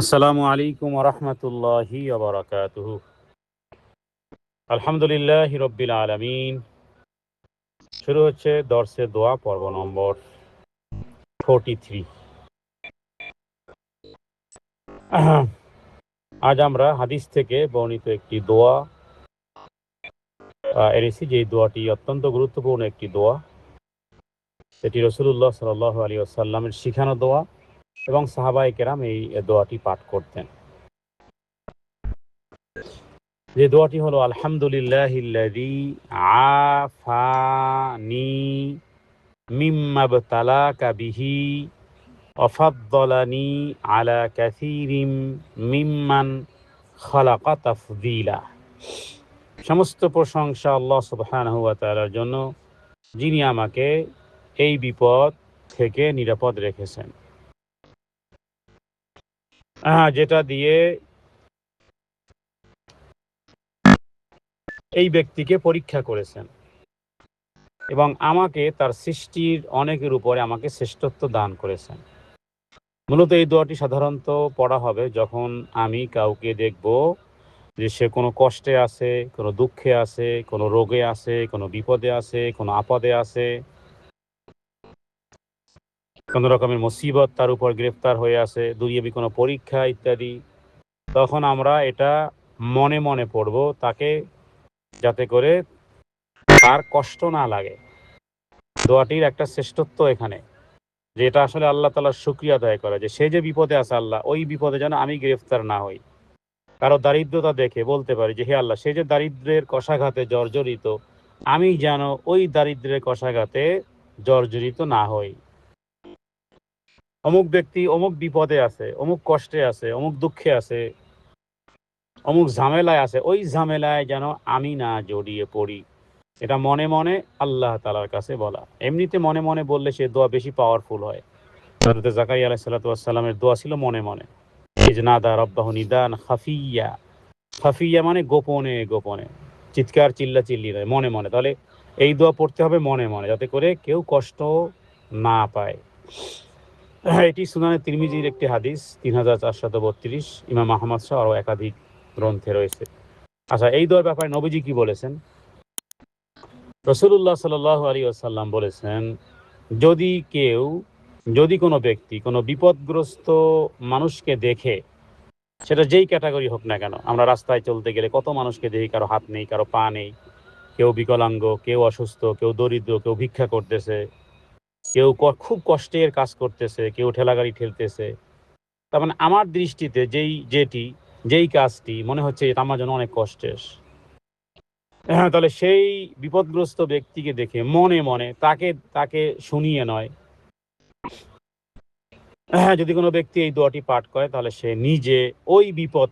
আসসালামু আলাইকুম ওরহমতুল্লাহি ওবরাকাতুহু। আলহামদুলিল্লাহি রব্বিল আলামিন। শুরু হচ্ছে দর্সে দোয়া পর্ব নম্বর 43। আজ আমরা হাদিস থেকে বর্ণিত একটি দোয়া এনেছি, যে দোয়াটি অত্যন্ত গুরুত্বপূর্ণ একটি দোয়া। এটি রাসূলুল্লাহ সাল্লাল্লাহু আলাইহি ওয়াসাল্লামের শিখানো দোয়া এবং সাহাবায়ে কেরাম এই দোয়াটি পাঠ করতেন। যে দোয়াটি হলো আলহামদুলিল্লাহিল্লাযী আফানি মিম্মা বতালাকা বিহি ওয়াফাদ্দালানি আলা কাসীরিম মিম্মান খালাকা তাফদীলা। সমস্ত প্রশংসা আল্লাহ সুবহানাহু ওয়া তাআলার জন্য, যিনি আমাকে এই বিপদ থেকে নিরাপদ রেখেছেন, যেটা দিয়ে এই ব্যক্তিকে পরীক্ষা করেছেন এবং আমাকে তার সৃষ্টির অনেকের উপরে আমাকে শ্রেষ্ঠত্ব দান করেছেন। মূলত এই দোয়াটি সাধারণত পড়া হবে যখন আমি কাউকে দেখব যে সে কোনো কষ্টে আছে, কোনো দুঃখে আছে, কোনো রোগে আছে, কোনো বিপদে আছে, কোনো আপদে আছে, কোনো রকমের মুসিবত তার উপর গ্রেফতার হয়ে আছে, দুনিয়াবি কোনো পরীক্ষা ইত্যাদি। তখন আমরা এটা মনে মনে পড়ব তাকে, যাতে করে তার কষ্ট না লাগে। দোয়াটির একটা শ্রেষ্ঠত্ব এখানে, যে এটা আসলে আল্লাহ তাআলার শুকরিয়া আদায় করা, যে সে যে বিপদে আছে, আল্লাহ ওই বিপদে যেন আমি গ্রেফতার না হই। কারো দারিদ্রতা দেখে বলতে পারি যে হে আল্লাহ, সে যে দারিদ্রের কষাঘাতে জর্জরিত, আমি যেন ওই দারিদ্রের কষাঘাতে জর্জরিত না হই। অমুক ব্যক্তি অমুক বিপদে আছে, অমুক কষ্টে আছে, অমুক দুঃখে আছে, অমুক ঝামেলায় আছে, ওই ঝামেলায় যেন আমি না জড়িয়ে পড়ি। এটা মনে মনে আল্লাহ তাআলার কাছে বলা। এমনিতে মনে মনে বললে সে দোয়া বেশি পাওয়ারফুল হয়। হযরত জাকারিয়া আলাইহিস সালাতু ওয়াস সালামের দোয়া ছিল মনে মনে, ইজনাদা রাব্বাহু নিদান খাফিয়্যা। খাফিয়া মানে গোপনে গোপনে, চিৎকার চিল্লাচিল্লি নয়, মনে মনে। তাহলে এই দোয়া পড়তে হবে মনে মনে, যাতে করে কেউ কষ্ট না পায়। এটি সুনানে তিরমিজির একটি হাদিস, 3432। ইমাম আহমদ সহ আরও একাধিক গ্রন্থে রয়েছে। আচ্ছা, এই দোয়ার ব্যাপারে নবীজি কি বলেছেন? রাসূলুল্লাহ সাল্লাল্লাহু আলাইহি ওয়াসাল্লাম বলেছেন, যদি কোনো ব্যক্তি কোনো বিপদগ্রস্ত মানুষকে দেখে, সেটা যেই ক্যাটাগরি হোক না কেন, আমরা রাস্তায় চলতে গেলে কত মানুষকে দেখি, কারো হাত নেই, কারো পা নেই, কেউ বিকলাঙ্গ, কেউ অসুস্থ, কেউ দরিদ্র, কেউ ভিক্ষা করতেছে, কেউ খুব কষ্টের কাজ করতেছে, কেউ ঠেলাগাড়ি ঠেলতেছে। তার মানে আমার দৃষ্টিতে যেই কাজটি মনে হচ্ছে এটা আমার জন্য অনেক কষ্টের, তাহলে সেই বিপদগ্রস্ত ব্যক্তিকে দেখে মনে মনে তাকে তাকে শুনিয়ে নয়, যদি কোনো ব্যক্তি এই দোয়াটি পাঠ করে, তাহলে সে নিজে ওই বিপদ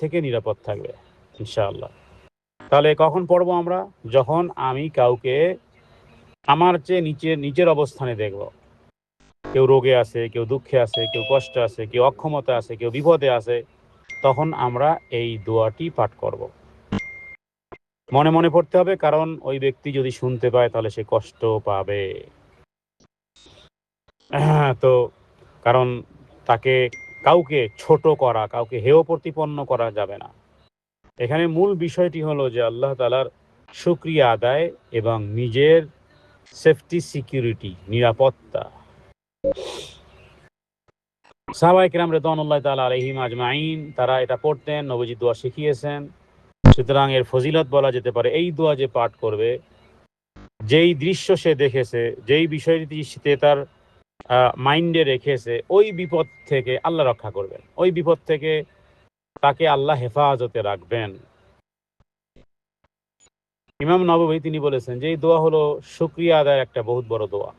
থেকে নিরাপদ থাকবে ইনশাআল্লাহ। তাহলে কখন পড়বো আমরা? যখন আমি কাউকে আমার চেয়ে নিচের অবস্থানে দেখব। কেউ রোগে আছে, কেউ দুঃখে আছে, কেউ কষ্টে আছে, কেউ অক্ষমতা আছে, কেউ বিপদে আছে, তখন আমরা এই দোয়াটি পাঠ করব। মনে মনে পড়তে হবে, কারণ ওই ব্যক্তি যদি শুনতে পায় তাহলে সে কষ্ট পাবে। তো কারণ তাকে কাউকে ছোট করা, কাউকে হেয় প্রতিপন্ন করা যাবে না। এখানে মূল বিষয়টি হলো যে আল্লাহ তাআলার শুকরিয়া আদায় এবং নিজের সেফটি, সিকিউরিটি, নিরাপত্তা। সাহাবায়ে কেরাম রিদওয়ানুল্লাহি তাআলা আলাইহিম আজমাইন তারা এটা পড়তেন, নবীজি দোয়া শিখিয়েছেন। সুতরাং এর ফজিলত বলা যেতে পারে, এই দোয়া যে পাঠ করবে, যেই দৃশ্য সে দেখেছে, যেই বিষয়টি সে তার মাইন্ডে রেখেছে, ওই বিপদ থেকে আল্লাহ রক্ষা করবেন, ওই বিপদ থেকে তাকে আল্লাহ হেফাজতে রাখবেন। ইমাম নববী তিনি বলেছেন যে এই দোয়া হলো শুকরিয়া আদায়ের একটা বহুত বড় দোয়া।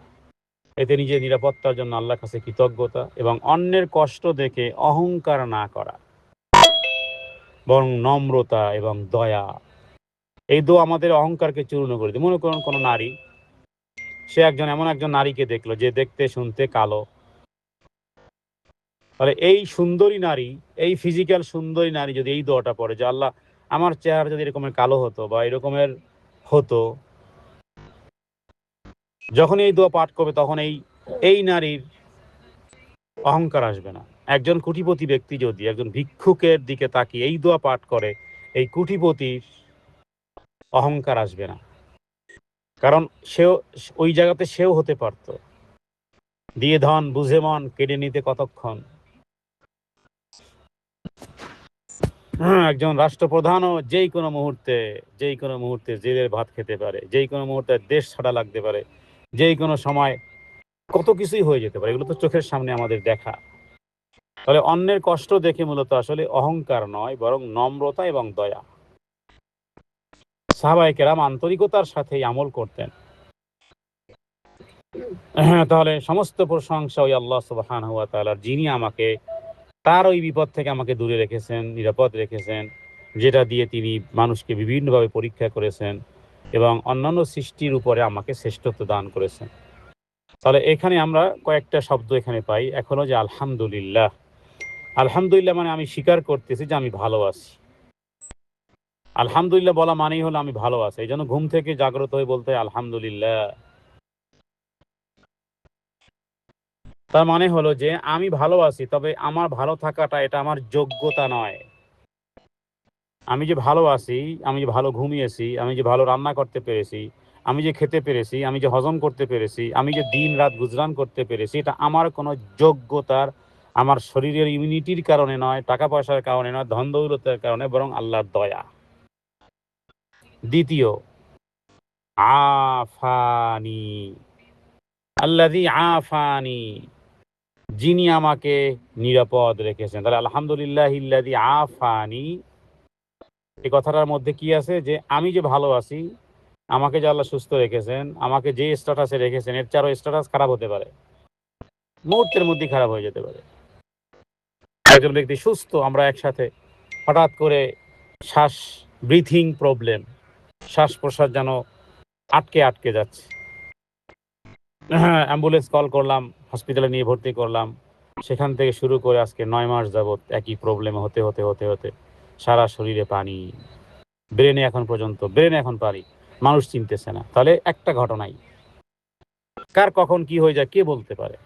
এতে নিজের নিরাপত্তার জন্য আল্লাহর কাছে কৃতজ্ঞতা এবং অন্যের কষ্ট দেখে অহংকার না করা, বরং নম্রতা এবং দয়া। এই দোয়া আমাদের অহংকারকে চূর্ণ করে দেয়। মনে করুন কোনো নারী, সে এমন একজন নারীকে দেখলো যে দেখতে শুনতে কালো। তাহলে এই সুন্দরী নারী, এই ফিজিক্যাল সুন্দরী নারী যদি এই দোয়াটা পড়ে যে আল্লাহ, আমার চেহারা যদি এরকমের কালো হতো বা এরকমের হতো, যখন এই দোয়া পাঠ করবে তখন এই নারীর অহংকার আসবে না। একজন কোটিপতি ব্যক্তি যদি একজন ভিক্ষুকের দিকে তাকিয়ে এই দোয়া পাঠ করে, এই কোটিপতির অহংকার আসবে না, কারণ সেও ওই জায়গাতে সেও হতে পারত। দিয়ে ধন বুঝে মন কেড়ে নিতে কতক্ষণ। একজন রাষ্ট্রপ্রধানও যেই কোনো মুহূর্তে জেলের ভাত খেতে পারে, যেই কোনো মুহূর্তে দেশ ছাড়া লাগতে পারে, যেই কোনো সময় কত কিছুই হয়ে যেতে পারে। এগুলো তো চোখের সামনে আমাদের দেখা। তাহলে অন্যের কষ্ট দেখে মূলত আসলে অহংকার নয়, বরং নম্রতা এবং দয়া। সাহাবায়ে কেরাম আন্তরিকতার সাথে আমল করতেন। তাহলে সমস্ত প্রশংসা ওই আল্লাহ সুবহানাহু ওয়া তাআলার, যিনি আমাকে তার ওই বিপদ থেকে আমাকে দূরে রেখেছেন, নিরাপদ রেখেছেন, যেটা দিয়ে তিনি মানুষকে বিভিন্নভাবে পরীক্ষা করেছেন এবং অন্যান্য সৃষ্টির উপরে আমাকে শ্রেষ্ঠত্ব দান করেছেন। তাহলে এখানে আমরা কয়েকটা শব্দ এখানে পাই। এক হলো যে আলহামদুলিল্লাহ। আলহামদুলিল্লাহ মানে আমি স্বীকার করতেছি যে আমি ভালো আছি। আলহামদুলিল্লাহ বলা মানেই হলো আমি ভালো আছি। এই জন্য ঘুম থেকে জাগ্রত হয়ে বলতে হয় আলহামদুলিল্লাহ। তার মানে হলো যে আমি ভালো আছি, তবে আমার ভালো থাকাটা এটা আমার যোগ্যতা নয়। আমি যে ভালো আছি, আমি যে ভালো ঘুমিয়েছি, আমি যে ভালো রান্না করতে পেরেছি, আমি যে খেতে পেরেছি, আমি যে হজম করতে পেরেছি, আমি যে দিন রাত গুজরান করতে পেরেছি, এটা আমার কোনো যোগ্যতার, আমার শরীরের ইমিউনিটির কারণে নয়, টাকা পয়সার কারণে নয়, ধন দৌলতের কারণে, বরং আল্লাহর দয়া। দ্বিতীয়, আফানি, আল্লাযী আফানি, যিনি আমাকে নিরাপদ রেখেছেন। তাহলে আলহামদুলিল্লাহিল্লাযী আফানি, এই কথাটার মধ্যে কি আছে? যে আমি যে ভালো আছি, আমাকে যে আল্লাহ সুস্থ রেখেছেন, আমাকে যে স্ট্যাটাসে রেখেছেন, এর চেয়ে আরো স্ট্যাটাস খারাপ হতে পারে, মুহূর্তের মধ্যেই খারাপ হয়ে যেতে পারে। একজন ব্যক্তি সুস্থ, আমরা একসাথে হঠাৎ করে শ্বাস ব্রিথিং প্রবলেম, শ্বাস প্রশ্বাস যেন আটকে আটকে যাচ্ছে, অ্যাম্বুলেন্স কল করলাম, হসপিটালে নিয়ে ভর্তি করলাম, সেখান থেকে শুরু করে আজকে 9 মাস যাবৎ একই প্রবলেম হতে হতে হতে হতে সারা শরীরে পানি, ব্রেনে এখন পানি, মানুষ চিনতেছে না। তাহলে একটা ঘটনাই, কার কখন কি হয়ে যায় কে বলতে পারে।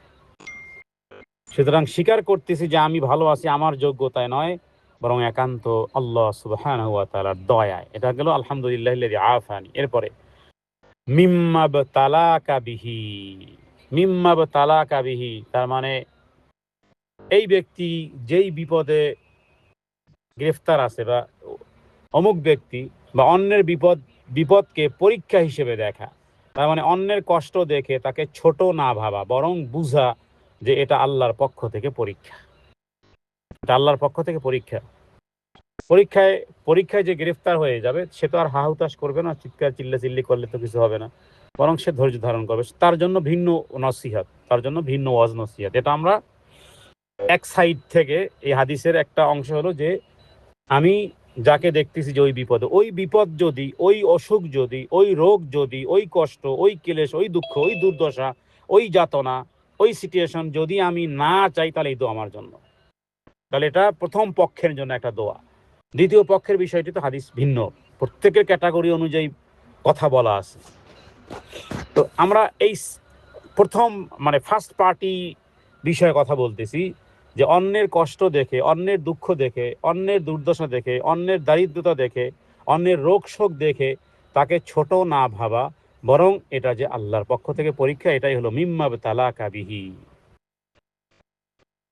সুতরাং স্বীকার করতেছি যে আমি ভালো আছি আমার যোগ্যতায় নয়, বরং একান্ত আল্লাহ সুবহানাহু ওয়া তাআলার দয়ায়। এটা গেল আলহামদুলিল্লাহিল্লাযী আফানি। এরপরে মিম্মাবতালাকা বিহি, মিম্মাবতালাকা বিহি, তার মানে এই ব্যক্তি যেই বিপদে গ্রেফতার আছে, বা অমুক ব্যক্তি বা অন্যের বিপদকে পরীক্ষা হিসেবে দেখা। তার মানে অন্যের কষ্ট দেখে তাকে ছোট না ভাবা, বরং বুঝা যে এটা আল্লাহর পক্ষ থেকে পরীক্ষা, এটা আল্লাহর পক্ষ থেকে পরীক্ষা। পরীক্ষায় যে গ্রেফতার হয়ে যাবে, সে তো আর হাহুতাশ করবে না, চিৎকার চিল্লাচিল্লি করলে তো কিছু হবে না, বরং সে ধৈর্য ধারণ করবে। তার জন্য ভিন্ন নসিহত, তার জন্য ভিন্ন ওয়াজ নসিহত। এটা আমরা এক সাইড থেকে এই হাদিসের একটা অংশ হলো যে আমি যাকে দেখতেছি যে ওই বিপদ যদি, ওই অসুখ যদি, ওই রোগ যদি, ওই কষ্ট, ওই ক্লেশ, ওই দুঃখ, ওই দুর্দশা, ওই যাতনা, ওই সিচুয়েশন যদি আমি না চাই, তাহলে এই দোয়া আমার জন্য। তাহলে এটা প্রথম পক্ষের জন্য একটা দোয়া। দ্বিতীয় পক্ষের বিষয়টি তো হাদিস ভিন্ন, প্রত্যেকের ক্যাটাগরি অনুযায়ী কথা বলা আছে। তো আমরা এই প্রথম মানে ফার্স্ট পার্টি বিষয়ে কথা বলতেছি, যে অন্যের কষ্ট দেখে, অন্যের দুঃখ দেখে, অন্যের দুর্দশা দেখে, অন্যের দারিদ্রতা দেখে, অন্যের রোগ শোক দেখে তাকে ছোট না ভাবা, বরং এটা যে আল্লাহর পক্ষ থেকে পরীক্ষা, এটাই হলো মিম্মাবতালাকা বিহি।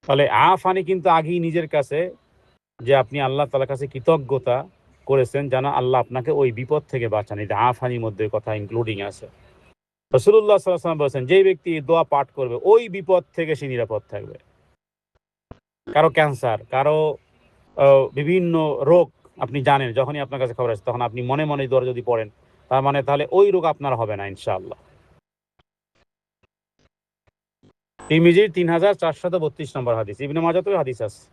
তাহলে আফানি কিন্তু আগেই নিজের কাছে, যে আপনি আল্লাহ তাআলার কাছে কৃতজ্ঞতা করেছেন যেন আল্লাহ আপনাকে ওই বিপদ থেকে বাঁচান। এটা আফানির মধ্যে কথা ইনক্লুডিং আছে। রাসূলুল্লাহ সাল্লাল্লাহু আলাইহি ওয়াসাল্লাম বলেছেন, যেই ব্যক্তি দোয়া পাঠ করবে ওই বিপদ থেকে সে নিরাপদ থাকবে। কারো ক্যান্সার, কারো বিভিন্ন রোগ, আপনি জানেন যখনই আপনার কাছে খবর আসে তখন আপনি মনে মনে দোয়া যদি পড়েন, তার মানে তাহলে ওই রোগ আপনার হবে না ইনশাআল্লাহ। তিরমিজির 3432 নম্বর হাদিস, ইবনে মাজাতেও হাদিস আছে।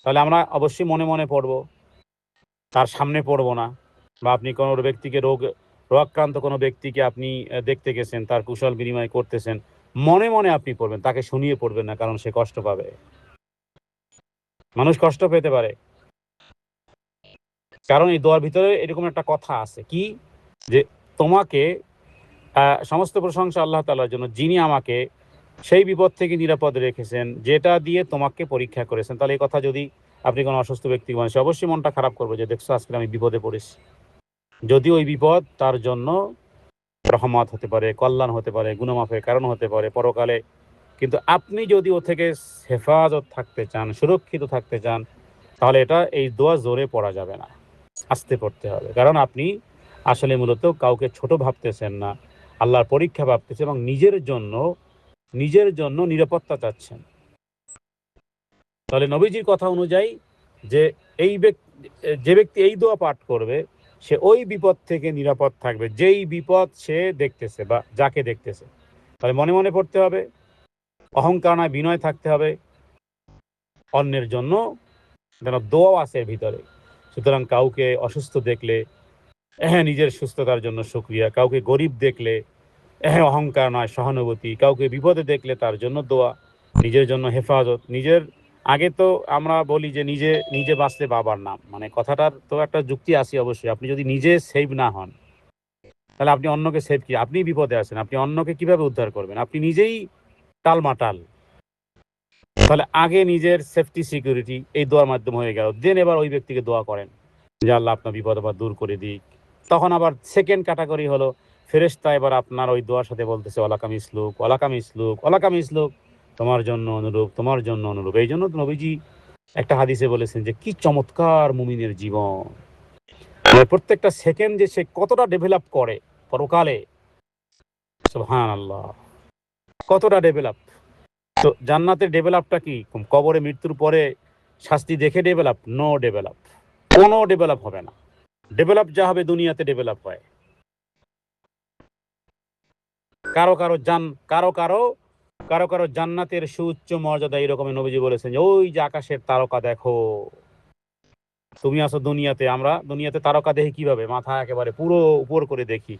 তাহলে আমরা অবশ্যই মনে মনে পড়বো, তার সামনে পড়বো না। বা আপনি কোনো ব্যক্তিকে রোগাক্রান্ত কোনো ব্যক্তিকে আপনি দেখতে গেছেন, তার কুশল বিনিময় করতেছেন, মনে মনে আপনি পড়বেন, তাকে শুনিয়ে পড়বেন না, কারণ সে কষ্ট পাবে। মানুষ কষ্ট পেতে পারে, কারণ এই দোয়ার ভিতরে এরকম একটা কথা আছে কি, যে তোমাকে সমস্ত প্রশংসা আল্লাহ তাআলার জন্য, যিনি আমাকে সেই বিপদ থেকে নিরাপদ রেখেছেন যেটা দিয়ে তোমাকে পরীক্ষা করেছেন। তাহলে এই কথা যদি আপনি কোনো অসুস্থ ব্যক্তি মানুষ, অবশ্যই মনটা খারাপ করবে যে দেখছো আজকে আমি বিপদে পড়েছি। যদিও ওই বিপদ তার জন্য রহমত হতে পারে, কল্যাণ হতে পারে, গুণমাফের কারণ হতে পারে পরকালে। কিন্তু আপনি যদি ও থেকে হেফাজত থাকতে চান, সুরক্ষিত থাকতে চান, তাহলে এটা এই দোয়া জোরে পড়া যাবে না, আস্তে পড়তে হবে। কারণ আপনি আসলে মূলত কাউকে ছোট ভাবতেছেন না, আল্লাহর পরীক্ষা ভাবতেছেন এবং নিজের জন্য নিরাপত্তা চাচ্ছেন। তাহলে নবীজির কথা অনুযায়ী যে যে ব্যক্তি এই দোয়া পাঠ করবে সে ওই বিপদ থেকে নিরাপদ থাকবে যেই বিপদ সে দেখতেছে বা যাকে দেখতেছে। তাহলে মনে মনে পড়তে হবে, অহংকার নয়, বিনয় থাকতে হবে, অন্যের জন্য যেন দোয়া আছে ভিতরে। সুতরাং কাউকে অসুস্থ দেখলে নিজের সুস্থতার জন্য শুকরিয়া, কাউকে গরিব দেখলে অহংকার নয়, সহানুভূতি, কাউকে বিপদে দেখলে তার জন্য দোয়া, নিজের জন্য হেফাজত। নিজের আগে তো আমরা বলি যে নিজে নিজে বাঁচলে বাবার নাম, মানে কথাটার তো একটা যুক্তি আছে অবশ্যই। আপনি যদি নিজে সেভ না হন তাহলে আপনি অন্যকে সেভ কি, আপনি বিপদে আছেন, আপনি অন্যকে কিভাবে উদ্ধার করবেন? আপনি নিজেই টালমাটাল। তাহলে আগে নিজের সেফটি সিকিউরিটি এই দোয়ার মাধ্যমে হয়ে গেল, দেন এবার ওই ব্যক্তিকে দোয়া করেন যে আল্লাহ আপনার বিপদ আবার দূর করে দিক। তখন আবার সেকেন্ড ক্যাটাগরি হলো ফেরেশতা এবার আপনার ওই দোয়ার সাথে বলতেছে ওয়ালাকাম ইসলুক, ওয়ালাকাম ইসলুক, ওয়ালাকাম ইসলুক, তোমার জন্য অনুরূপ, তোমার জন্য অনুরূপ। এই জন্য তো নবীজি একটা হাদিসে বলেছেন যে কি চমৎকার মুমিনের জীবন, মানে প্রত্যেকটা সেকেন্ড যে সে কতটা ডেভেলপ করে পরকালে, সুবহানাল্লাহ, কতটা ডেভেলপ। তো জান্নাতের ডেভেলপটা কি কবরে মৃত্যুর পরে শাস্তি দেখে ডেভেলপ? নো ডেভেলপ, কোনো ডেভেলপ হবে না। ডেভেলপ যা হবে দুনিয়াতে ডেভেলপ হয়। কারো কারো জান কারো কারো কারো কারো জান্নাতের সুউচ্চ মর্যাদা এরকমই। নবীজি বলেছেন যে ওই যে আকাশের তারকা দেখো, তুমি আছো দুনিয়াতে, আমরা দুনিয়াতে তারকা দেখি কিভাবে, মাথা একেবারে পুরো উপর করে দেখি।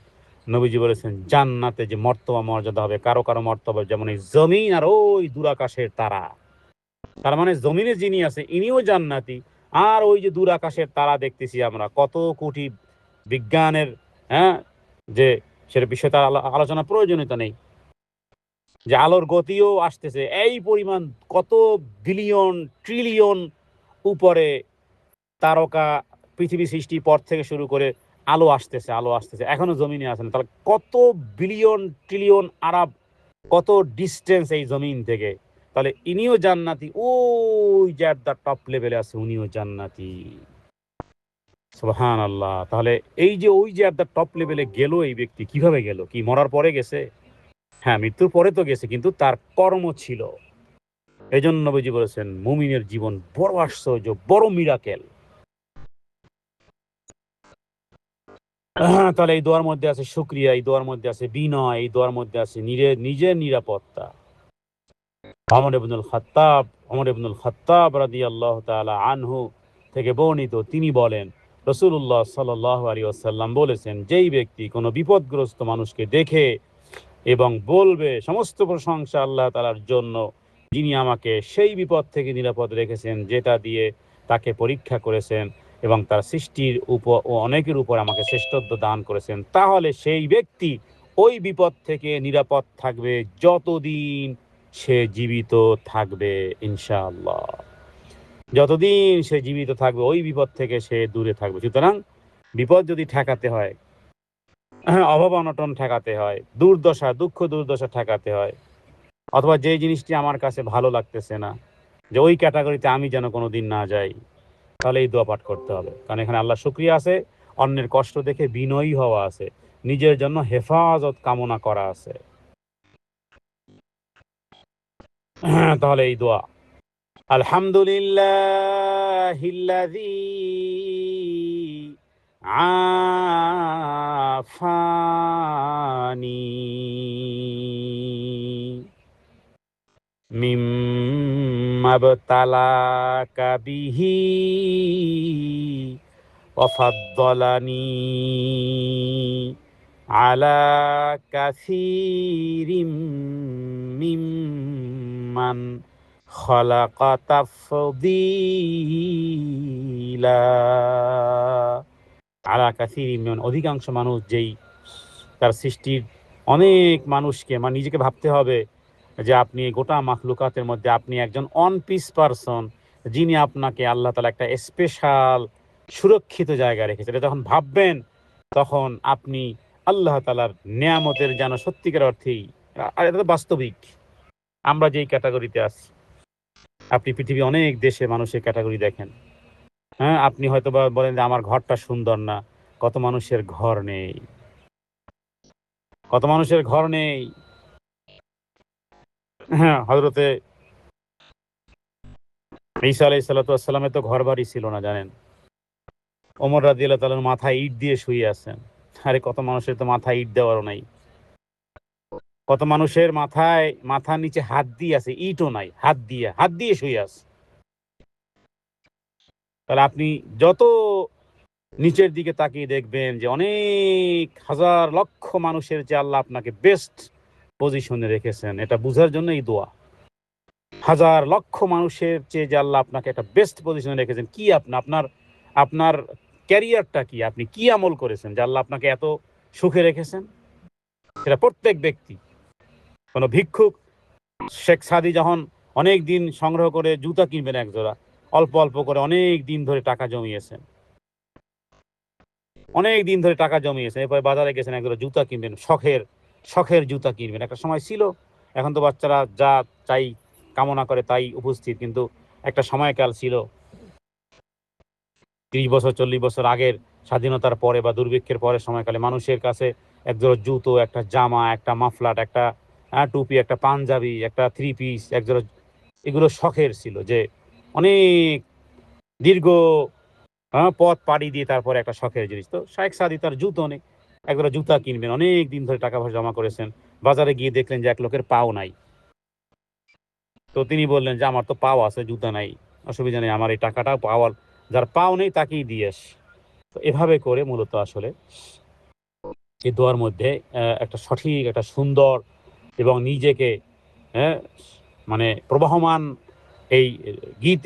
নবীজি বলেছেন জান্নাতে যে মর্তবা মর্যাদা হবে, কারো কারো মর্তবা যেমন এই জমিন আর ওই দূরাকাশের তারা। তার মানে জমিনে যিনি আছে ইনিও জান্নাতি, আর ওই যে দূর আকাশের তারা দেখতেছি আমরা কত কোটি বিজ্ঞানের, হ্যাঁ, যে সেটা বিষয়ে তার আলোচনা প্রয়োজনীয়তা নেই, যে আলোর গতিও আসতেছে এই পরিমাণ, কত বিলিয়ন ট্রিলিয়ন উপরে তারকা পৃথিবী সৃষ্টির পর থেকে শুরু করে আলো আসতেছে এখনো জমিনে আসে না। তাহলে কত বিলিয়ন ট্রিলিয়ন আরব, কত ডিস্টেন্স এই জমিন থেকে। তাহলে ইনিও জান্নাতি, ওই যে এট দ্য টপ লেভেলে আছে উনিও জান্নাতি, সুবহানাল্লাহ। তাহলে এই যে ওই যে এট দ্য টপ লেভেলে গেল এই ব্যক্তি কিভাবে গেল? কি মরার পরে গেছে? হ্যাঁ, মৃত্যুর পরে তো গেছে, কিন্তু তার কর্ম ছিল। এই জন্য নবীজি বলেছেন মুমিনের জীবন বড় আশ্চর্য, বড় মিরাকেল। তাহলে এই দোয়ার মধ্যে আছে শুকরিয়া, এই দোয়ার মধ্যে আছে বিনয়, এই দোয়ার মধ্যে আছে নিজের নিরাপত্তা। ওমর ইবনুল খাত্তাব রাদিয়াল্লাহু তাআলা আনহু থেকে বর্ণিত, তিনি বলেন রাসূলুল্লাহ সাল্লাল্লাহু আলাইহি ওয়াসাল্লাম বলেছেন, যেই ব্যক্তি কোনো বিপদগ্রস্ত মানুষকে দেখে এবং বলবে সমস্ত প্রশংসা আল্লাহ তাআলার জন্য, যিনি আমাকে সেই বিপদ থেকে নিরাপদ রেখেছেন যেটা দিয়ে তাকে পরীক্ষা করেছেন এবং তার সৃষ্টির উপর ও অনেকের উপর আমাকে শ্রেষ্ঠত্ব দান করেছেন, তাহলে সেই ব্যক্তি ওই বিপদ থেকে নিরাপদ থাকবে যতদিন সে জীবিত থাকবে ইনশাআল্লাহ। যতদিন সে জীবিত থাকবে ওই বিপদ থেকে সে দূরে থাকবে। সুতরাং বিপদ যদি ঠেকাতে হয়, অভাব অনটন ঠেকাতে হয়, দুর্দশা দুঃখ দুর্দশা ঠেকাতে হয়, অথবা যে জিনিসটি আমার কাছে ভালো লাগতেছে না, যে ওই ক্যাটাগরিতে আমি যেন কোনোদিন না যাই, তাহলে এই দোয়া পাঠ করতে হবে। কারণ এখানে আল্লাহ শুকরিয়া আছে, অন্যের কষ্ট দেখে বিনয়ী হওয়া আছে, নিজের জন্য হেফাজত কামনা করা আছে। তাহলে এই দোয়া আলহামদুলিল্লাহিল্লাযী আফানি মিম্মা বতালাকা বিহি ওয়া ফাদ্দালানি আলা কাসীরিম মিম্মান খালাকা তাফদীলা। আলা কাসীরিম মিম্মান, অধিকাংশ মানুষ যেই তার সৃষ্টির অনেক মানুষকে, মানে নিজেকে ভাবতে হবে যে আপনি গোটা মাখলুকাতের মধ্যে আপনি একজন অন পিস পারসন, যিনি আপনাকে আল্লাহ তাআলা একটা স্পেশাল সুরক্ষিত জায়গায় রেখেছেন। এটা যখন ভাববেন তখন আপনি আল্লাহ তাআলার নেয়ামতের যেন সত্যিকার অর্থেই আর এটা তো বাস্তবিক আমরা যেই ক্যাটাগরিতে আছি। আপনি পৃথিবীর অনেক দেশে মানুষের ক্যাটাগরি দেখেন। হ্যাঁ, আপনি হয়তোবা বলেন যে আমার ঘরটা সুন্দর না। কত মানুষের ঘর নেই। কত মানুষের ঘর নেই। হ্যাঁ, হযরতে ঈসা আলাইহিস সালাতু ওয়াস সালামের তো ঘরবাড়ি ছিল না জানেন। ওমর রাদিয়াল্লাহু তাআলার মাথায় ইট দিয়ে শুয়ে আছেন। আরে কত মানুষের তো মাথায় ইট দেওয়ারও নাই। কত মানুষের মাথার নিচে হাত দিয়ে আছে, ইটও নাই। হাত দিয়ে শুয়ে আছে। তাহলে আপনি যত নিচের দিকে তাকিয়ে দেখবেন যে অনেক হাজার লক্ষ মানুষের যে আল্লাহ আপনাকে বেস্ট পজিশনে রেখেছেন, এটা বুঝার জন্য এই দোয়া। হাজার লক্ষ মানুষের চেয়ে যে আল্লাহ আপনাকে একটা বেস্ট পজিশনে রেখেছেন, কি আপনার আপনার ক্যারিয়ারটা কি? আপনি কি আমল করেছেন যে আল্লাহ আপনাকে এত সুখে রেখেছেন? সেটা প্রত্যেক ব্যক্তি। কোন ভিক্ষুক শেখ সাদী যখন অনেক দিন সংগ্রহ করে জুতা কিনবেন এক জোড়া, অল্প অল্প করে অনেক দিন ধরে টাকা জমিয়েছেন। অনেক দিন ধরে টাকা জমিয়েছেন। এরপরে বাজারে গেছেন এক জোড়া জুতা কিনবেন, শখের জুতা কিনবেন। একটা সময় ছিল, এখন তো বাচ্চারা যা চাই কামনা করে তাই উপস্থিত। কিন্তু একটা সময়কাল ছিল ৩০ বছর ৪০ বছর আগের স্বাধীনতার পরে বা দুর্ভিক্ষের পরের সময়কালে মানুষের কাছে এক জোড়া জুতো, একটা জামা, একটা মাফলার, একটা টুপি, একটা পাঞ্জাবি, একটা থ্রি পিস, এক জোড়া এগুলো শখের ছিল যে অনেক দীর্ঘ পথ পাড়ি দিয়ে তারপরে একটা শখের জিনিস। তো শায়েখ সাদী তার জুতো নেই। একজোড়া জুতা কিনবেন। অনেক দিন ধরে টাকা পয়সা জমা করেছেন। বাজারে গিয়ে দেখলেন যে এক লোকের পাও নাই। তো তিনি বললেন যে আমার তো পাও আছে, জুতা নাই। অসুবিধা নেই। আমার এই টাকাটাও পাওয়ার যার পাও নেই তাকেই দিয়ে আসি। তো এভাবে করে মূলত আসলে এই দোয়ার মধ্যে একটা সঠিক একটা সুন্দর এবং নিজেকে হ্যাঁ, মানে প্রবাহমান এই গীত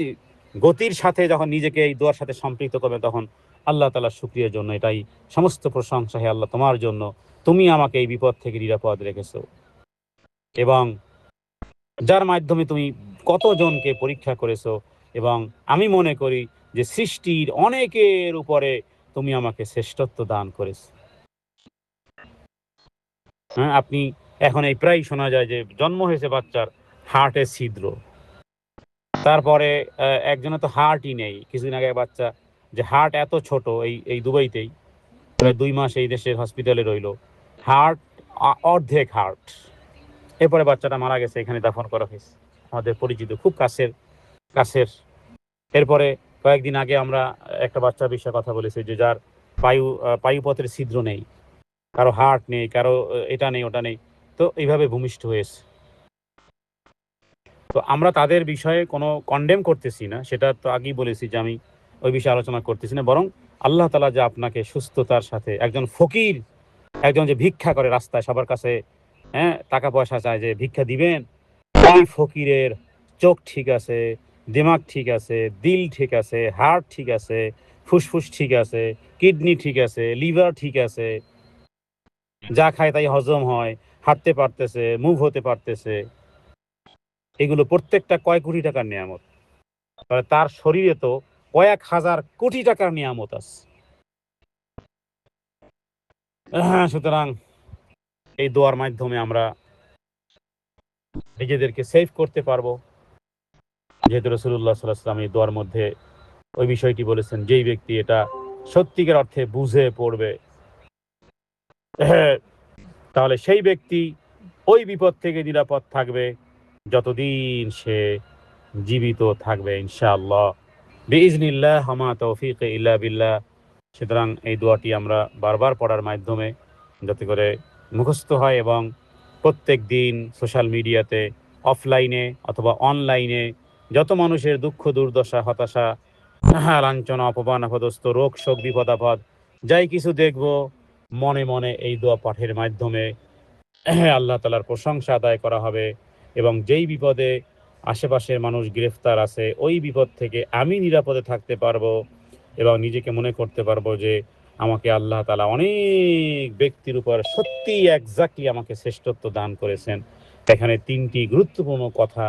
গতির সাথে যখন নিজেকে এই দোয়ার সাথে সম্পৃক্ত করবে তখন আল্লাহ তাআলার শুকরিয়ার জন্য এটাই সমস্ত প্রশংসা হে আল্লাহ তোমার জন্য। তুমি আমাকে এই বিপদ থেকে নিরাপদ রেখেছো এবং যার মাধ্যমে তুমি কতজনকে পরীক্ষা করেছো এবং আমি মনে করি যে সৃষ্টির অনেকের উপরে তুমি আমাকে শ্রেষ্ঠত্ব দান করেছো। হ্যাঁ, আপনি এখন এই প্রায়ই শোনা যায় যে জন্ম হয়েছে বাচ্চার হার্টে ছিদ্র। তারপরে একজনের তো হার্টই নেই। কিছুদিন আগে বাচ্চা যে হার্ট এত ছোট এই দুবাইতেই প্রায় ২ মাস এই দেশের হসপিটালে রইলো। হার্ট অর্ধেক হার্ট। এরপরে বাচ্চাটা মারা গেছে, এখানে দাফন করা হয়েছে। আমাদের পরিচিত খুব কাছের। এরপরে কয়েকদিন আগে আমরা একটা বাচ্চার বিষয়ে কথা বলেছি যে যার পায়ুপথের ছিদ্র নেই, কারো হার্ট নেই, কারো এটা নেই ওটা নেই। তো এইভাবে ভূমিষ্ঠ হয়েছে। তো আমরা তাদের বিষয়ে কোনো কনডেম করতেছি না। সেটা তো আগেই বলেছি যে আমি ওই বিষয়ে আলোচনা করতেছি না। বরং আল্লাহ তাআলা যে আপনাকে সুস্থতার সাথে একজন ফকির, একজন যে ভিক্ষা করে রাস্তায় সবার কাছে, হ্যাঁ, টাকা পয়সা চায় যে ভিক্ষা দিবেন, ওই ফকিরের চোখ ঠিক আছে, দিমাগ ঠিক আছে, দিল ঠিক আছে, হার্ট ঠিক আছে, ফুসফুস ঠিক আছে, কিডনি ঠিক আছে, লিভার ঠিক আছে, যা খায় তাই হজম হয়, হাঁটতে পারতেছে, মুভ হতে পারতেছে। এগুলো প্রত্যেকটা কয় কোটি টাকার নেয়ামত। তার শরীরে তো কয়েক হাজার কোটি টাকার নিয়ামত আছে। হ্যাঁ, সুতরাং এই দোয়ার মাধ্যমে আমরা নিজেদেরকে সেভ করতে পারবো। যেহেতু রাসূলুল্লাহ সাল্লাল্লাহু আলাইহি ওয়াসাল্লাম এই দোয়ার মধ্যে ওই বিষয়টি বলেছেন, যেই ব্যক্তি এটা সত্যিকার অর্থে বুঝে পড়বে, হ্যাঁ, তাহলে সেই ব্যক্তি ওই বিপদ থেকে নিরাপদ থাকবে যতদিন সে জীবিত থাকবে ইনশাআল্লাহ। বিইজনিল্লাহ ওয়া মা তৌফিক ইল্লা বিল্লাহ। সুতরাং এই দোয়াটি আমরা বারবার পড়ার মাধ্যমে যাতে করে মুখস্থ হয় এবং প্রত্যেক দিন সোশ্যাল মিডিয়াতে, অফলাইনে অথবা অনলাইনে যত মানুষের দুঃখ দুর্দশা, হতাশা, লাঞ্ছনা, অপমান, অপদস্থ, রোগ শোক, বিপদ আপদ যাই কিছু দেখব, মনে মনে এই দোয়া পাঠের মাধ্যমে আল্লাহ তাআলার প্রশংসা আদায় করা হবে এবং যেই বিপদে আশেপাশের মানুষ গ্রেফতার আছে ওই বিপদ থেকে আমি নিরাপদে থাকতে পারবো এবং নিজেকে মনে করতে পারবো যে আমাকে আল্লাহ তাআলা অনেক ব্যক্তির উপর সত্যিই এক্সাক্টলি আমাকে শ্রেষ্ঠত্ব দান করেছেন। এখানে তিনটি গুরুত্বপূর্ণ কথা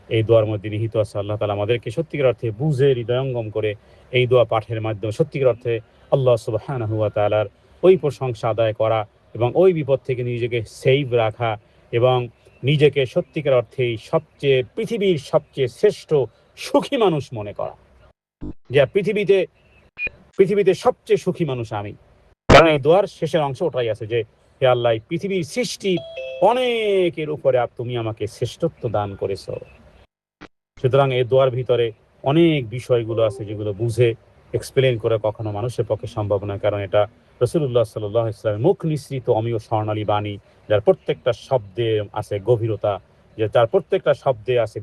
এই দোয়ার মধ্যে নিহিত আছে। আল্লাহ তাআলা আমাদেরকে সত্যিকার অর্থে বুঝে হৃদয়ঙ্গম করে এই দোয়া পাঠের মাধ্যমে সত্যিকার অর্থে আল্লাহ সুবহানাহু ওয়া তাআলার ওই প্রশংসা আদায় করা এবং ওই বিপদ থেকে নিজেকে সেভ রাখা এবং নিজেকে সত্যিকার অর্থেই পৃথিবীর সবচেয়ে শ্রেষ্ঠ সুখী মানুষ মনে করা, যে পৃথিবীতে সবচেয়ে সুখী মানুষ আমি। কারণ এই দোয়ার শেষের অংশ ওটাই আছে যে, হে আল্লাহ, পৃথিবীর সৃষ্টি অনেকের উপরে তুমি আমাকে শ্রেষ্ঠত্ব দান করেছো। সুতরাং এই দোয়ার ভিতরে অনেক বিষয়গুলো আছে যেগুলো বুঝে এক্সপ্লেন করে কখনো মানুষের পক্ষে সম্ভব নয়, কারণ এটা রাসূলুল্লাহ সাল্লাল্লাহু আলাইহি ওয়াসাল্লামের মুখ নিঃসৃত অমীয় স্বর্ণালী বাণী, যার প্রত্যেকটা শব্দে আছে গভীরতা, যে তার প্রত্যেকটা শব্দে আছে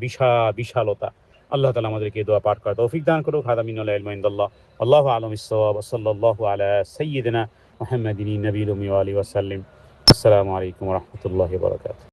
বিশালতা। আল্লাহ তাআলা আমাদেরকে এই দোয়া পাঠ করার তৌফিক দান করুক। হাদা মিনাল ইলমু ইনদাল্লাহ, আল্লাহু আ'লামু বিস-সাওয়াব, সাল্লাল্লাহু আলা সাইয়্যিদিনা মুহাম্মাদিন নবিয়্যিল উম্মি ওয়া আলিহি ওয়া সাল্লাম। আসসালামু আলাইকুম ওয়া রাহমাতুল্লাহি ওয়া বারাকাতুহু।